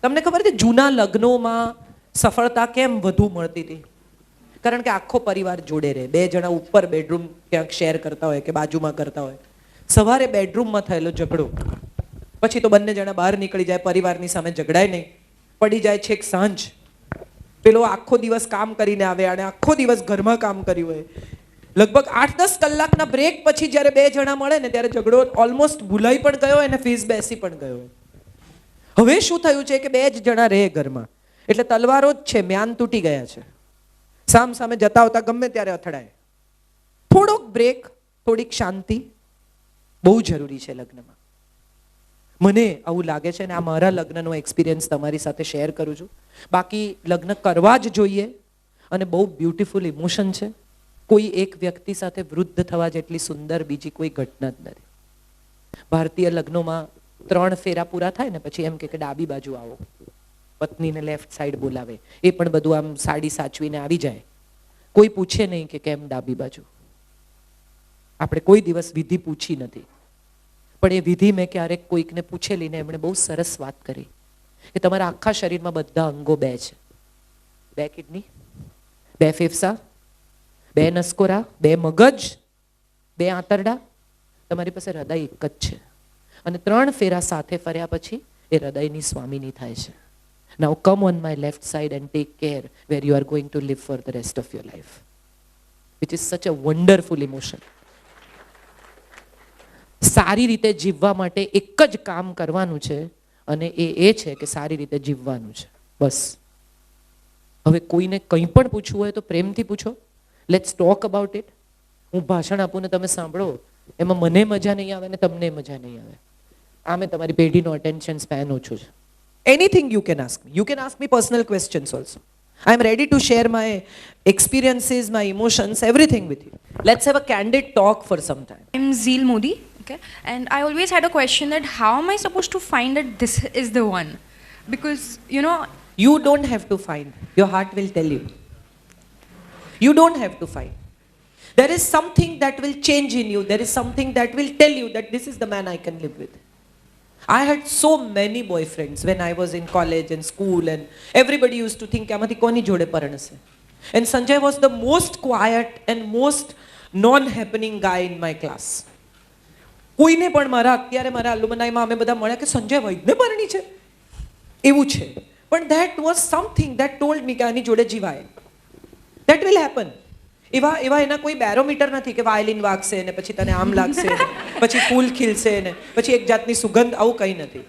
તમને ખબર છે જૂના લગ્નોમાં સફળતા કેમ વધુ મળતી હતી? કારણ કે આખો પરિવાર જોડે રહે. 2 જણા ઉપર બેડરૂમ ક્યાંક શેર કરતા હોય કે બાજુમાં કરતા હોય. સવારે બેડરૂમમાં થયેલો ઝઘડો પછી તો બંને જણા બહાર નીકળી જાય, પરિવારની સામે ઝઘડાય નહીં, પડી જાય છેક સાંજ. પેલો આખો દિવસ કામ કરીને આવે અને આખો દિવસ ઘરમાં કામ કર્યું હોય. લગભગ 8-10 કલાકના બ્રેક પછી જ્યારે 2 જણા મળે ને ત્યારે ઝઘડો ઓલમોસ્ટ ભૂલાઈ પણ ગયો અને ફીસ બેસી પણ ગયો. હવે શું થયું છે કે 2 જ જણા રહે ઘરમાં એટલે તલવારો જ છે, મ્યાન તૂટી ગયા છે. સામ સામે જતા આવતા ગમે ત્યારે અથડાય. થોડોક બ્રેક, થોડીક શાંતિ બહુ જરૂરી છે લગ્નમાં. મને આવું લાગે છે અને આ મારા લગ્નનો એક્સપિરિયન્સ તમારી સાથે શેર કરું છું. બાકી લગ્ન કરવા જ જોઈએ અને બહુ બ્યુટીફુલ ઇમોશન છે. કોઈ એક વ્યક્તિ સાથે વૃદ્ધ થવા જેટલી સુંદર બીજી કોઈ ઘટના જ નથી. ભારતીય લગ્નોમાં 3 ફેરા પૂરા થાય ને પછી એમ કે ડાબી બાજુ આવો, પત્નીને લેફ્ટ સાઈડ બોલાવે. એ પણ બધું આમ સાડી સાચવીને આવી જાય. કોઈ પૂછે નહીં કે કેમ ડાબી બાજુ. આપણે કોઈ દિવસ વિધિ પૂછી નથી, પણ એ વિધિ મેં ક્યારેક કોઈકને પૂછેલી ને એમણે બહુ સરસ વાત કરી કે તમારા આખા શરીરમાં બધા અંગો 2 છે. 2 કિડની, 2 ફેફસા, 2 નસકોરા, 2 મગજ, 2 આંતરડા. તમારી પાસે હૃદય એક જ છે અને 3 ફેરા સાથે ફર્યા પછી એ હૃદયની સ્વામીની થાય છે. Now come on my left side and take care where you are going to live for the rest of your life, which is such a wonderful emotion. સારી રીતે જીવવા માટે એક જ કામ કરવાનું છે અને એ છે કે સારી રીતે જીવવાનું છે, બસ. હવે કોઈને કંઈ પણ પૂછવું હોય તો પ્રેમથી પૂછો. Let's talk about it. હું ભાષણ આપું ને તમે સાંભળો, એમાં મને મજા નહીં આવે ને તમને મજા નહીં આવે. આમે તમારી પેઢીનો અટેન્શન સ્પેન ઓછો છે. Anything you can ask me. You can ask me personal questions also. I am ready to share my experiences, my emotions, everything with you. Let's have a candid talk for some time. I'm Zeel Modi, okay? And I always had a question that how am I supposed to find that this is the one? Because, you know... You don't have to find. Your heart will tell you. You don't have to find. There is something that will change in you. There is something that will tell you that this is the man I can live with. I had so many boyfriends when I was in college and school, and everybody used to think આમાંથી કોની જોડે પરણશે. And Sanjay was the most quiet and most non-happening guy in my class. કોઈને પણ અત્યારે મારા અલુમનાઈમાં અમે બધા મળ્યા કે સંજય વૈદને પરણી છે એવું છે. પણ that was something that told me કે આની જોડે જીવાય. That will happen. એવા એના કોઈ બેરોમીટર નથી કે વાયલિન વાગશે ને પછી તને આમ લાગશે ને પછી ફૂલ ખીલશે ને પછી એક જાતની સુગંધ, આવું કંઈ નથી.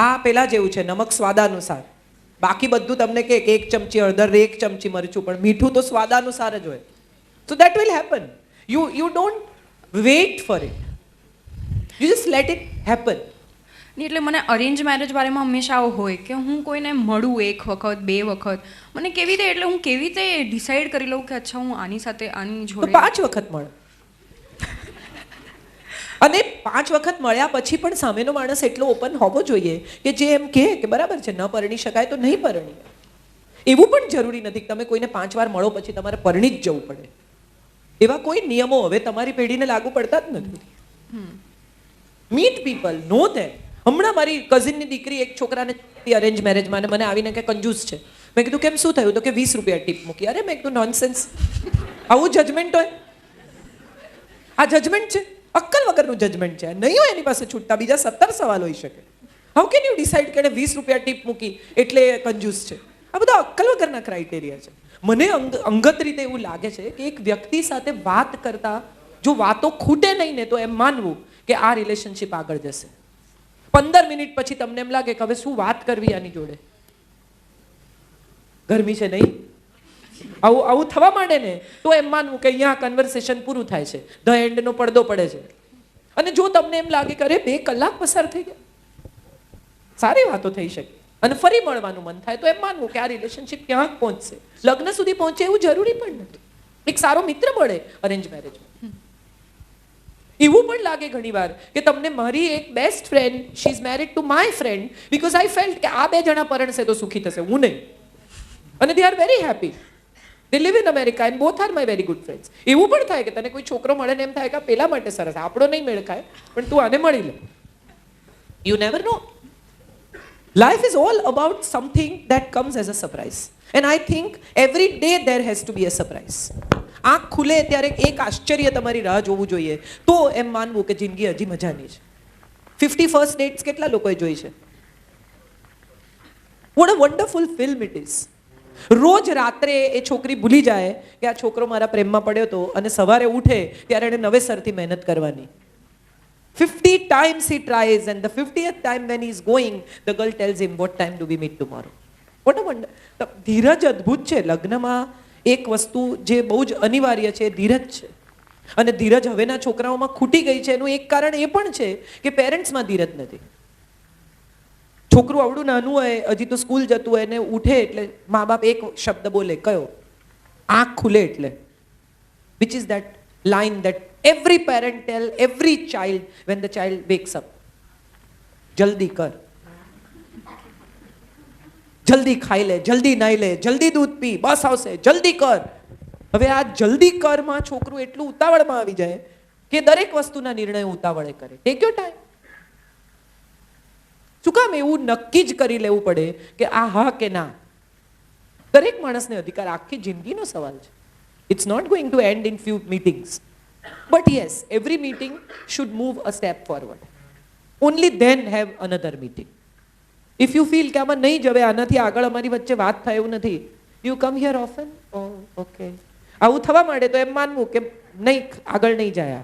આ પેલા જેવું છે, નમક સ્વાદાનુસાર. બાકી બધું તમને કે 1 ચમચી હળદર, 1 ચમચી મરચું, પણ મીઠું તો સ્વાદાનુસાર જ હોય. So that will happen. You don't wait for it. You just let it happen. એટલે મને અરેન્જ મેરેજ બારેમાં હંમેશા આવું હોય કે હું કોઈને મળું 1 વખત 2 વખત, મને કેવી રીતે એટલે હું કેવી રીતે ડિસાઈડ કરી લઉં કે અચ્છા હું આની સાથે આની જોડે 5 વખત મળો. અને 5 વખત મળ્યા પછી પણ સામેનો માણસ એટલો ઓપન હોવો જોઈએ કે જે એમ કહે કે બરાબર છે, ન પરણી શકાય તો નહીં પરણીએ. એવું પણ જરૂરી નથી કે તમે કોઈને 5 વાર મળો પછી તમારે પરણી જ જવું પડે. એવા કોઈ નિયમો હવે તમારી પેઢીને લાગુ પડતા જ નથી. મીટ પીપલ, નો ધેમ. હમણાં મારી કઝિનની દીકરી એક છોકરાને અરેન્જ મેરેજમાં અને મને આવીને કે કંજૂસ છે. મેં કીધું કેમ, શું થયું? તો કે 20 રૂપિયા ટીપ મૂકી. અરે મેં કીધું નોનસેન્સ, આવું જજમેન્ટ હોય? આ જજમેન્ટ છે? અક્કલ વગરનું જજમેન્ટ છે. નહીં હોય એની પાસે છૂટતા બીજા 17 સવાલ હોઈ શકે. હાઉ કેન યુ ડિસાઇડ કે 20 રૂપિયા ટીપ મૂકી એટલે કંજૂસ છે? આ બધા અક્કલ વગરના ક્રાઇટેરિયા છે. મને અંગત રીતે એવું લાગે છે કે એક વ્યક્તિ સાથે વાત કરતા જો વાતો ખૂટે નહીં ને તો એમ માનવું કે આ રિલેશનશિપ આગળ જશે. 15 મિનિટ પછી તમને એમ લાગે કે હવે શું વાત કરવી આની જોડે, ગરમી છે નહીં, આવું થવા માંડે ને તો એમ માનવું કે અહીંયા કન્વર્સેશન પૂરું થાય છે, ધ એન્ડનો પડદો પડે છે. અને જો તમને એમ લાગે કે અરે 2 કલાક પસાર થઈ ગયા, સારી વાતો થઈ શકે અને ફરી મળવાનું મન થાય તો એમ માનવું કે આ રિલેશનશિપ ક્યાંક પહોંચશે. લગ્ન સુધી પહોંચે એવું જરૂરી પણ નથી. એક સારો મિત્ર મળે અરેન્જ મેરેજમાં. એવું પણ લાગે ઘણીવાર કે તમને મારી એક best friend, she is married to my friend because I felt કે આ 2 જણા પરણશે તો સુખી થશે, હું નહીં. અને they are very happy. They live in America and both are my very good friends. એવું પણ થાય કે તને કોઈ છોકરો મળે ને એમ થાય કે પેલા માટે સરસ, આપણો નહીં મેળ ખાય પણ તું આને મળી લે. You never no. Life is all about something that comes as a surprise. And I think every day there has to be a surprise. આંખ ખુલે ત્યારે એક આશ્ચર્ય તમારી રાહ જોવું જોઈએ, તો એમ માનવું કે જિંદગી હજી મજાની છે. 50 ફર્સ્ટ ડેટ્સ કેટલા લોકોએ જોઈ છે? What a wonderful film it is. રોજ રાત્રે એ છોકરી ભૂલી જાય કે આ છોકરો મારા પ્રેમમાં પડ્યો હતો, અને સવારે ઉઠે ત્યારે એને નવેસરથી મહેનત કરવાની. 50 times he tries, and the 50th time when he is going, the girl tells him, what time do we meet tomorrow? What a wonder. ધીરજ અદ્ભુત છે. લગ્નમાં એક વસ્તુ જે બહુ જ અનિવાર્ય છે, ધીરજ છે. અને ધીરજ હવેના છોકરાઓમાં ખૂટી ગઈ છે. એનું એક કારણ એ પણ છે કે પેરેન્ટ્સમાં ધીરજ નથી. છોકરું આવડું નાનું હોય, હજી તો સ્કૂલ જતું હોય, ને ઉઠે એટલે મા બાપ એક શબ્દ બોલે, કયો? આંખ ખુલે એટલે. Which is that line that every parent tell every child when the child wakes up? જલ્દી કર, જલ્દી ખાઈ લે, જલ્દી નાઈ લે, જલ્દી દૂધ પી, બસ આવશે, જલ્દી કર. હવે આ જલ્દી કરમાં છોકરું એટલું ઉતાવળમાં આવી જાય કે દરેક વસ્તુના નિર્ણય ઉતાવળે કરે. Take your time. શું કામ એવું નક્કી જ કરી લેવું પડે કે આ હા કે ના? દરેક માણસને અધિકાર. આખી જિંદગીનો સવાલ છે. It's not going to end in few meetings. But yes, every meeting should move a step forward. Only then have another meeting. If you feel કે આમાં નહીં જવે, આનાથી આગળ અમારી વચ્ચે વાત થાય એવું નથી, you come here often? Oh, okay. આવું થવા માંડે તો એમ માનવું કે નહીં, આગળ નહીં જાય.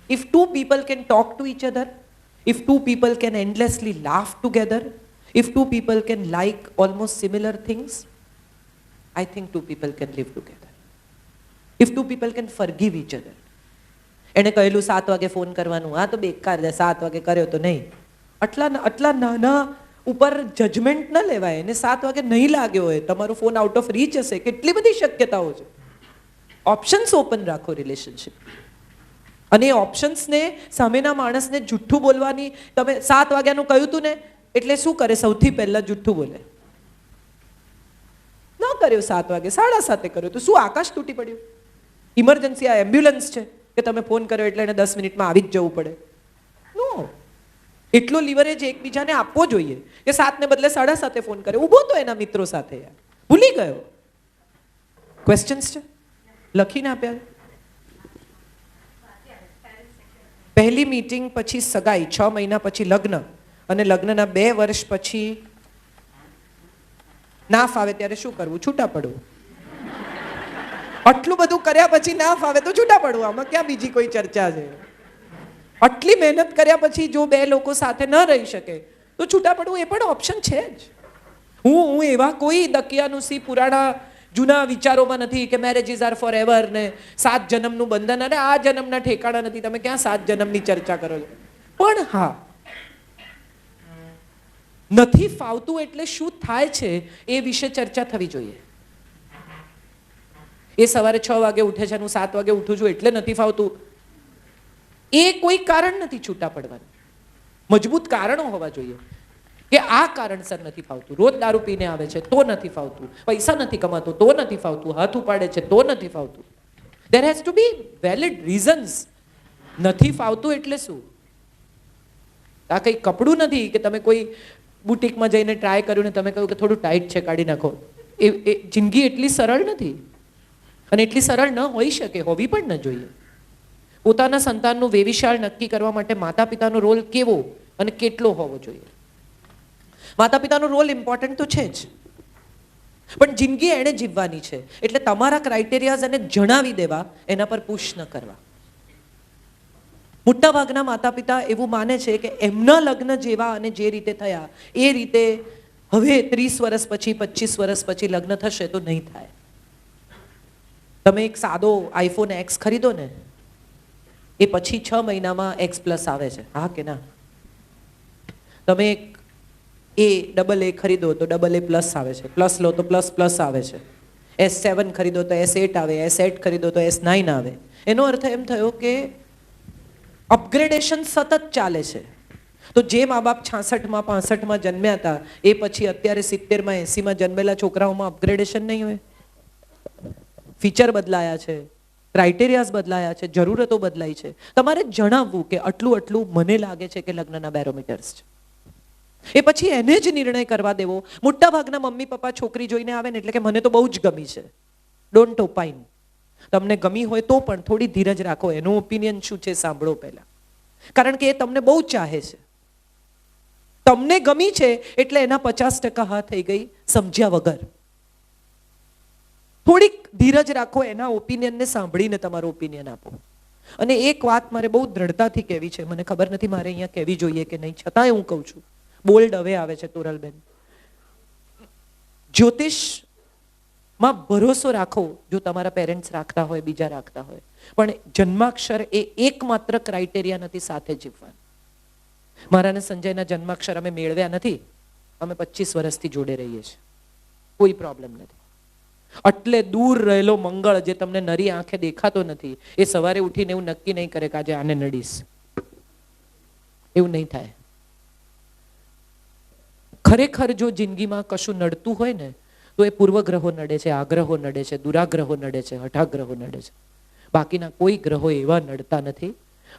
If two people can talk to each other, if two people can endlessly laugh together, if two people can like almost similar things, I think two people can live together. If two people can forgive each other. એને કહેલું 7 વાગે phone કરવાનું, આ તો બેકાર છે, 7 વાગે કર્યો તો નહીં. આટલા નાના ઉપર જજમેન્ટ ન લેવાય. એને 7 વાગે નહીં લાગ્યો હોય, તમારો ફોન આઉટ ઓફ રીચ હશે, કેટલી બધી શક્યતાઓ છે. ઓપ્શન્સ ઓપન રાખો રિલેશનશિપ. અને એ ઓપ્શન્સને સામેના માણસને જુઠ્ઠું બોલવાની, તમે 7 વાગ્યાનું કહ્યું હતું ને એટલે શું કરે? સૌથી પહેલા જુઠ્ઠું બોલે. ન કર્યો 7 વાગે, 7:30 કર્યો, તો શું આકાશ તૂટી પડ્યું? ઇમરજન્સી આ એમ્બ્યુલન્સ છે કે તમે ફોન કર્યો એટલે એને 10 મિનિટમાં આવી જ જવું પડે? નો. એટલો લિવરેજ એકબીજાને આપવો જોઈએ કે 7 ને બદલે 7:30 ફોન કર્યો, ઊભો તો એના મિત્રો સાથે, યાર ભૂલી ગયો. ક્વેશ્ચન્સ છે, લખીને આપ્યા. પહેલી મીટિંગ પછી સગાઈ, 6 મહિના પછી લગ્ન, અને લગ્નના 2 વર્ષ પછી ના ફાવે ત્યારે શું કરવું? છૂટા પડવું. આટલું બધું કર્યા પછી ના ફાવે તો છૂટા પડવું. આમાં ક્યાં બીજી કોઈ ચર્ચા છે? આટલી મહેનત કર્યા પછી જો 2 લોકો સાથે ન રહી શકે તો છૂટા પડવું એ પણ ઓપ્શન છે જ. હું એવા કોઈ દકિયાનુસી પુરાણા જૂના વિચારોમાં નથી કે મેરેજીસ આર ફોર એવર ને 7 જન્મનું બંધન, અને આ જન્મના ઠેકાણા નથી. તમે ક્યાં 7 જન્મની ચર્ચા કરો છો? પણ હા, નથી ફાવતું એટલે શું થાય છે એ વિશે ચર્ચા થવી જોઈએ. એ સવારે 6 વાગે ઉઠે છે, હું 7 વાગે ઉઠું છું એટલે નથી ફાવતું, એ કોઈ કારણ નથી છૂટા પડવાનું. મજબૂત કારણો હોવા જોઈએ કે આ કારણસર નથી ફાવતું. રોજ દારૂ પીને આવે છે તો નથી ફાવતું, પૈસા નથી કમાતો તો નથી ફાવતું, હાથ ઉપાડે છે તો નથી ફાવતું. There has to be valid reasons. નથી ફાવતું એટલે શું? આ કંઈ કપડું નથી કે તમે કોઈ બુટીકમાં જઈને ટ્રાય કર્યું ને તમે કહ્યું કે થોડું ટાઈટ છે, કાઢી નાખો. એ જિંદગી એટલી સરળ નથી, અને એટલી સરળ ન હોઈ શકે, હોવી પણ ન જોઈએ. પોતાના સંતાનનું વેવિશાળ નક્કી કરવા માટે માતા પિતાનો રોલ કેવો અને કેટલો હોવો જોઈએ? માતા પિતાનો રોલ ઇમ્પોર્ટન્ટ તો છે જ, પણ જિંદગી એણે જીવવાની છે, એટલે તમારા ક્રાઇટેરિયાઝ એને જણાવી દેવા, એના પર પુશ ન કરવા. મોટા ભાગના માતા પિતા એવું માને છે કે એમના લગ્ન જેવા અને જે રીતે થયા એ રીતે હવે 30 વર્ષ પછી 25 વર્ષ પછી લગ્ન થશે તો નહીં થાય. તમે એક સાદો આઈફોન X ખરીદો ને, એ પછી 6 મહિનામાં X+ આવે છે, હા કે ના? તમે એક AA ખરીદો તો AA+ આવે છે, પ્લસ લો તો પ્લસ આવે છે, S7 ખરીદો તો S8 આવે, S8 ખરીદો તો S9 આવે. એનો અર્થ એમ થયો કે અપગ્રેડેશન સતત ચાલે છે. તો જે મા બાપ 66માં 65માં જન્મ્યા હતા એ પછી અત્યારે 70માં 80માં જન્મેલા છોકરાઓમાં અપગ્રેડેશન નહીં હોય? ફીચર બદલાયા છે, ક્રાઇટેરિયાઝ બદલાયા છે, જરૂરતો બદલાઈ છે. તમારે જણાવવું કે આટલું મને લાગે છે કે લગ્નના બેરોમીટર્સ છે. એ પછી એને જ નિર્ણય કરવા દેવો. મોટા ભાગના મમ્મી પપ્પા છોકરી જોઈને આવે ને એટલે કે મને તો બહુ જ ગમી છે. ડોન્ટ ઓપાઇન. તમને ગમી હોય તો પણ થોડી ધીરજ રાખો, એનો ઓપિનિયન શું છે સાંભળો પહેલા, કારણ કે એ તમને બહુ ચાહે છે. તમને ગમી છે એટલે એના 50% હા થઈ ગઈ સમજ્યા વગર. થોડીક ધીરજ રાખો, એના ઓપિનિયનને સાંભળીને તમારો ઓપિનિયન આપો. અને એક વાત મારે બહુ દ્રઢતાથી કહેવી છે, મને ખબર નથી મારે અહીંયા કહેવી જોઈએ કે નહીં, છતાંય હું કહું છું. બોલ્ડ હવે આવે છે તોરલબેન. જ્યોતિષમાં ભરોસો રાખો, જો તમારા પેરેન્ટ્સ રાખતા હોય, બીજા રાખતા હોય, પણ જન્માક્ષર એ એકમાત્ર ક્રાઇટેરિયા નથી સાથે જીવવાનું. મારા અને સંજયના જન્માક્ષર અમે મેળવ્યા નથી, અમે 25 વર્ષથી જોડે રહીએ છીએ, કોઈ પ્રોબ્લેમ નથી. એટલે દૂર રહેલો મંગળ જે તમને નરી આંખે દેખાતો નથી, એ સવારે ઉઠીને એવું નક્કી નહીં કરે કે આજે આને નડીશ. એવું નહીં થાય. ખરેખર જો જિંદગીમાં કશું નડતું હોય ને તો એ પૂર્વગ્રહો નડે છે, આગ્રહો નડે છે, દુરાગ્રહો નડે છે, હઠાગ્રહો નડે છે. બાકીના કોઈ ગ્રહો એવા નડતા નથી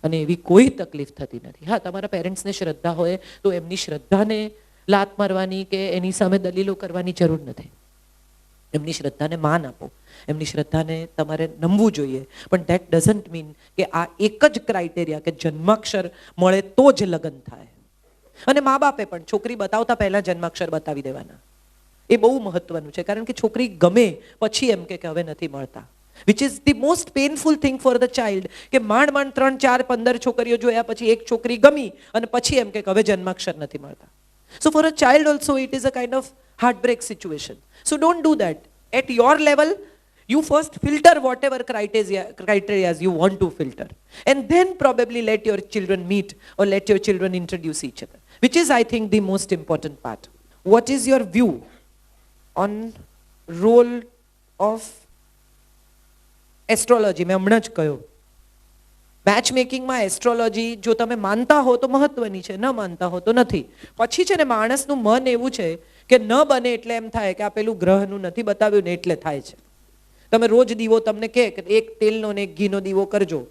અને એવી કોઈ તકલીફ થતી નથી. હા, તમારા પેરેન્ટ્સને શ્રદ્ધા હોય તો એમની શ્રદ્ધાને લાત મારવાની કે એની સામે દલીલો કરવાની જરૂર નથી. એમની શ્રદ્ધાને માન આપો, એમની શ્રદ્ધાને તમારે નમવું જોઈએ, પણ ધેટ ડઝન્ટ મીન કે આ એક જ ક્રાઇટેરિયા કે જન્માક્ષર મળે તો જ લગ્ન થાય. અને મા બાપે પણ છોકરી બતાવતા પહેલા જન્માક્ષર બતાવી દેવાના. એ બહુ મહત્વનું છે, કારણ કે છોકરી ગમે પછી એમ કે હવે નથી મળતા, which is the most painful thing for the child. કે માંડ 3, 4, 15 છોકરીઓ જોયા પછી એક છોકરી ગમી અને પછી એમ કે હવે જન્માક્ષર નથી મળતા. So for a child also it is a kind of heartbreak situation. So don't do that. At your level, you first filter whatever criteria you want to filter, and then probably let your children meet or let your children introduce each other, which is, I think, the most important part. What is your view on role of astrology? મેં હમણાં જ કહ્યું, match મેકિંગમાં astrology જો તમે માનતા હો તો મહત્વની છે, ન માનતા હો તો નથી. પછી છે ને માણસનું મન એવું છે કે ન બને એટલે એમ થાય કે આ પેલું ગ્રહનું નથી બતાવ્યું ને એટલે થાય છે. તમે રોજ દીવો તમને કહે કે એક તેલનો ને એક ઘીનો દીવો કરજો,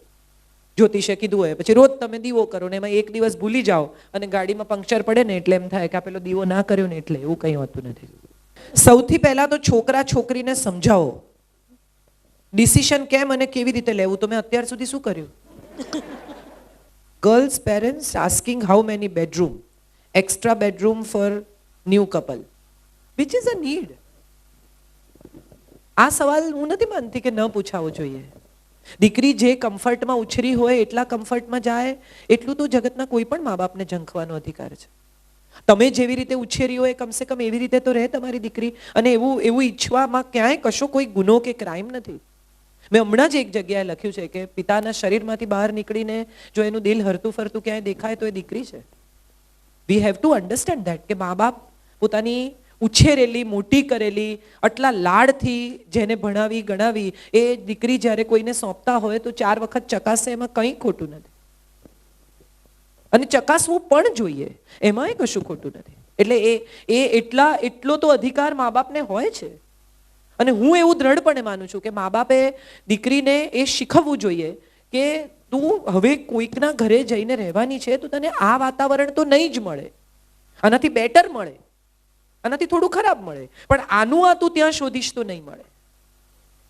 જ્યોતિષે કીધું હોય, પછી રોજ તમે દીવો કરો ને એમાં એક દિવસ ભૂલી જાઓ અને ગાડીમાં પંક્ચર પડે ને એટલે એમ થાય કે આ પેલો દીવો ના કર્યો ને એટલે. એવું કંઈ હોતું નથી. સૌથી પહેલા તો છોકરા છોકરીને સમજાવો ડિસિશન કેમ અને કેવી રીતે લેવું. તો મેં અત્યાર સુધી શું કર્યું? Girls' parents asking how many bedroom, extra bedroom for new couple, which is a need. આ સવાલ હું નથી માનતી કે ન પૂછાવો જોઈએ. દીકરી જે કમ્ફર્ટમાં ઉછરી હોય એટલા કમ્ફર્ટમાં જાય એટલું તો જગતના કોઈ પણ મા બાપને ઝંખવાનો અધિકાર છે. તમે જેવી રીતે ઉછેરી હોય કમસે કમ એવી રીતે તો રહે તમારી દીકરી, અને એવું ઈચ્છવામાં ક્યાંય કશો કોઈ ગુનો કે ક્રાઇમ નથી. મેં હમણાં જ એક જગ્યાએ લખ્યું છે કે પિતાના શરીરમાંથી બહાર નીકળીને જો એનું દિલ હરતું ફરતું ક્યાંય દેખાય તો એ દીકરી છે. We have to understand that કે મા બાપ પોતાની ઉછેરેલી, મોટી કરેલી, આટલા લાડથી જેને ભણાવી ગણાવી એ દીકરી જ્યારે કોઈને સોંપતા હોય તો 4 વખત ચકાસે, એમાં કંઈ ખોટું નથી. અને ચકાસવું પણ જોઈએ, એમાંય કશું ખોટું નથી. એટલે એટલો તો અધિકાર મા બાપને હોય છે. અને હું એવું દ્રઢપણે માનું છું કે મા બાપે દીકરીને એ શીખવવું જોઈએ કે તું હવે કોઈકના ઘરે જઈને રહેવાની છે તો તને આ વાતાવરણ તો નહીં જ મળે, આનાથી બેટર મળે, આનાથી થોડું ખરાબ મળે, પણ આનું આ તું ત્યાં શોધીશ તો નહીં મળે.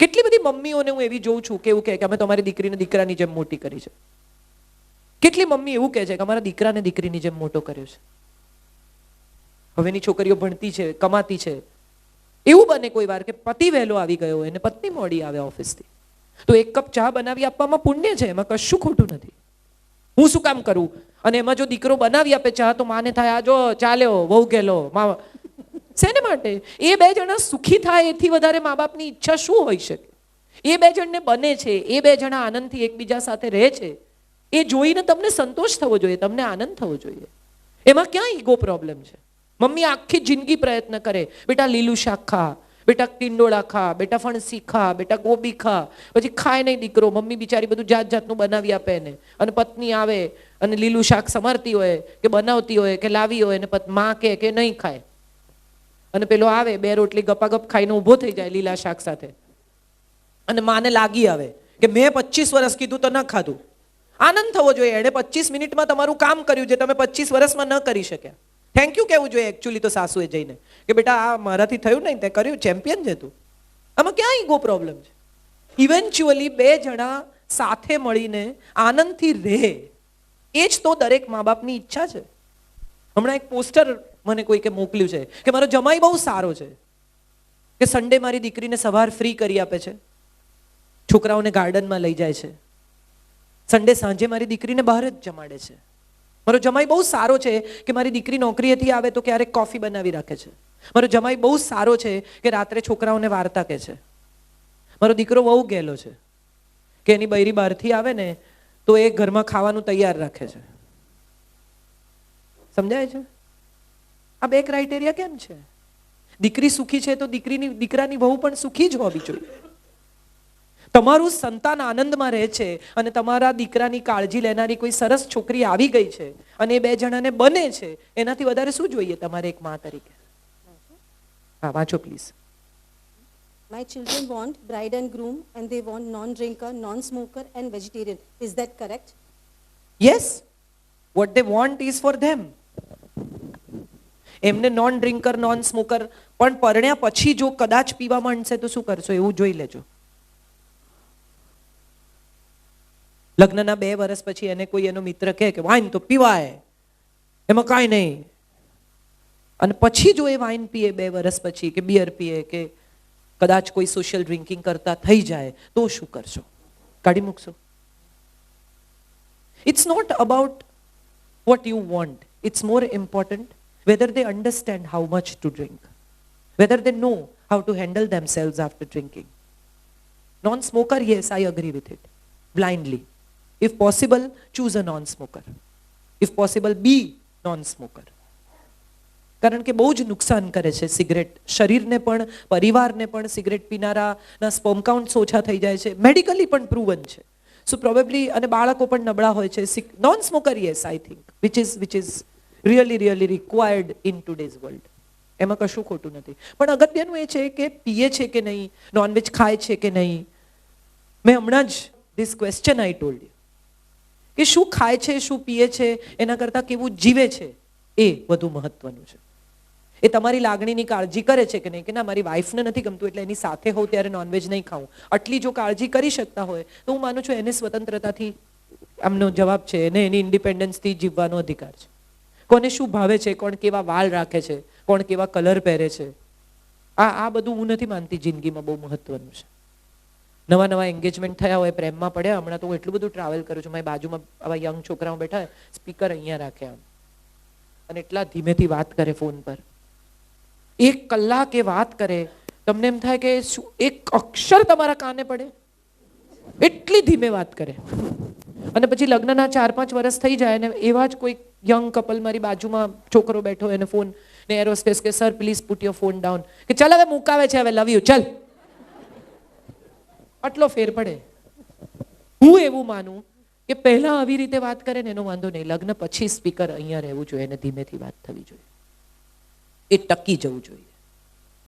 કેટલી બધી મમ્મીઓને હું એવી જોઉં છું કે એવું કહે કે અમે તમારી દીકરીને દીકરાની જેમ મોટી કરી છે. કેટલી મમ્મી એવું કહે છે કે અમારા દીકરાને દીકરીની જેમ મોટો કર્યો છે. હવેની છોકરીઓ ભણતી છે, કમાતી છે. એવું બને કોઈ વાર કે પતિ વહેલો આવી ગયો હોય ને પત્ની મોડી આવે ઓફિસથી, તો 1 કપ ચા બનાવી આપવામાં પુણ્ય છે, એમાં કશું ખોટું નથી. હું શું કામ કરું? અને એમાં જો દીકરો બનાવી આપે ચા તો માને થાય આ જો ચાલ્યો વહુ ગેલો. શેને માટે? એ 2 જણા સુખી થાય એથી વધારે મા બાપની ઈચ્છા શું હોઈ શકે? એ 2 જણને બને છે, એ 2 જણા આનંદથી એકબીજા સાથે રહે છે, એ જોઈને તમને સંતોષ થવો જોઈએ, તમને આનંદ થવો જોઈએ. એમાં ક્યાં ઈગો પ્રોબ્લેમ છે? મમ્મી આખી જિંદગી પ્રયત્ન કરે, બેટા લીલું શાક ખા, બેટા ટીંડોળા ખા, બેટા ફણસી ખા, બેટા ગોબી ખા, પછી ખાય નહીં દીકરો. મમ્મી બિચારી બધું જાત જાતનું બનાવી આપે ને, અને પત્ની આવે અને લીલું શાક સમારતી હોય કે બનાવતી હોય કે લાવી હોય ને માં કે નહીં ખાય, અને પેલો આવે 2 રોટલી ગપાગપ ખાઈને ઊભો થઈ જાય લીલા શાક સાથે, અને માને લાગી આવે કે મેં 25 વર્ષ કીધું તો ન ખાધું. આનંદ થવો જોઈએ, એણે 25 મિનિટમાં તમારું કામ કર્યું જે તમે 25 વર્ષમાં ન કરી શક્યા. થેન્ક યુ કહેવું જોઈએ એકચ્યુઅલી તો સાસુએ જઈને કે બેટા આ મારાથી થયું નહીં, તે કર્યું, ચેમ્પિયન છે તું. આમાં ક્યાં ઈગો પ્રોબ્લેમ છે? ઇવેન્ચ્યુઅલી બે જણા સાથે મળીને આનંદથી રહે, એ જ તો દરેક મા બાપની ઈચ્છા છે. હમણાં એક પોસ્ટર મને કોઈકે મોકલ્યું છે કે મારો જમાઈ બહુ સારો છે, કે સન્ડે મારી દીકરીને સવાર ફ્રી કરી આપે છે, છોકરાઓને ગાર્ડનમાં લઈ જાય છે, સન્ડે સાંજે મારી દીકરીને બહાર જ જમાડે છે. મારો જમાઈ બહુ સારો છે કે મારી દીકરી નોકરીએથી આવે તો ક્યારેક કોફી બનાવી રાખે છે. મારો જમાઈ બહુ સારો છે કે રાત્રે છોકરાઓને વાર્તા કહે છે. મારો દીકરો બહુ ગેલો છે કે એની બૈરી બહારથી આવે ને તો એ ઘરમાં ખાવાનું તૈયાર રાખે છે. સમજાય છે? આ બે ક્રાઇટેરિયા કેમ છે? દીકરી સુખી છે તો દીકરાની વહુ પણ સુખી જ હોવી જોઈએ. તમારું સંતાન આનંદમાં રહે છે અને તમારા દીકરાની કાળજી લેનારી કોઈ સરસ છોકરી આવી ગઈ છે અને એ બે જણાને બને છે, એનાથી વધારે શું જોઈએ તમારે એક માં તરીકે? હા, વાંચો please. My children want bride and groom and they want non-drinker, non-smoker and vegetarian. Is that correct? Yes, what they want is for them. એમને નોન ડ્રિંકર, નોન સ્મોકર, પણ પરણ્યા પછી જો કદાચ પીવા માંડશે તો શું કરશો એવું જોઈ લેજો. લગ્નના 2 વર્ષ પછી એને કોઈ એનો મિત્ર કહે કે વાઇન તો પીવાય, એમાં કાંઈ નહીં, અને પછી જો એ વાઇન પીએ 2 વર્ષ પછી કે બિયર પીએ કે કદાચ કોઈ સોશિયલ ડ્રિંકિંગ કરતા થઈ જાય તો શું કરશો? કાઢી મૂકશો? It's not about what you want, it's more important whether they understand how much to drink, whether they know how to handle themselves after drinking. Non-smoker, yes, I agree with it. Blindly. If possible, choose a non-smoker. If possible, be non-smoker. કારણ કે બહુ જ નુકસાન કરે છે cigarette. શરીરને પણ, પરિવારને પણ. સિગરેટ પીનારાના સ્પર્મ કાઉન્ટ્સ ઓછા થઈ જાય છે, મેડિકલી પણ પ્રૂવન છે. સો પ્રોબેબલી, અને બાળકો પણ નબળા હોય છે. Non-smoker, yes, I think, which is really required in today's world. એમાં કશું ખોટું નથી. પણ અગત્યનું એ છે કે પીએ છે કે નહીં, નોનવેજ ખાય છે કે નહીં. મેં હમણાં જ this question I told you કે શું ખાય છે, શું પીએ છે, એના કરતાં કેવું જીવે છે એ વધુ મહત્વનું છે. એ તમારી લાગણીની કાળજી કરે છે કે નહીં, કે ના મારી વાઈફને નથી ગમતું એટલે એની સાથે હોઉં ત્યારે નોનવેજ નહીં ખાવું, આટલી જો કાળજી કરી શકતા હોય તો હું માનું છું એને સ્વતંત્રતાથી, આમનો જવાબ છે, એને એની ઇન્ડિપેન્ડન્સથી જીવવાનો અધિકાર છે. કોને શું ભાવે છે, કોણ કેવા વાળ રાખે છે, કોણ કેવા કલર પહેરે છે, આ બધું હું નથી માનતી જિંદગીમાં બહુ મહત્વનું છે. નવા એન્ગેજમેન્ટ થયા હોય, પ્રેમમાં પડ્યા, હમણાં તો હું એટલું બધું ટ્રાવેલ કરું છું, મારી બાજુમાં આવા યંગ છોકરાઓ બેઠા, સ્પીકર અહીંયા રાખે આમ, અને એટલા ધીમેથી વાત કરે ફોન પર, 1 કલાક એ વાત કરે, તમને એમ થાય કે શું એક અક્ષર તમારા કાને પડે, એટલી ધીમે વાત કરે. અને પછી લગ્નના 4-5 વર્ષ થઈ જાય અને એવા જ કોઈ યંગ કપલ, મારી બાજુમાં છોકરો બેઠો, એને ફોન ને એરોસ્ટેસ કે sir please put your phone down, કે ચાલ હવે મુકાવે છે, હવે લવ યુ, ચાલ. આટલો ફેર પડે. હું એવું માનું કે પહેલા આવી રીતે વાત કરે ને એનો વાંધો નહીં, લગ્ન પછી સ્પીકર અહીંયા રહેવું જોઈએ અને ધીમેથી વાત થવી જોઈએ, એ ટકી જવું જોઈએ.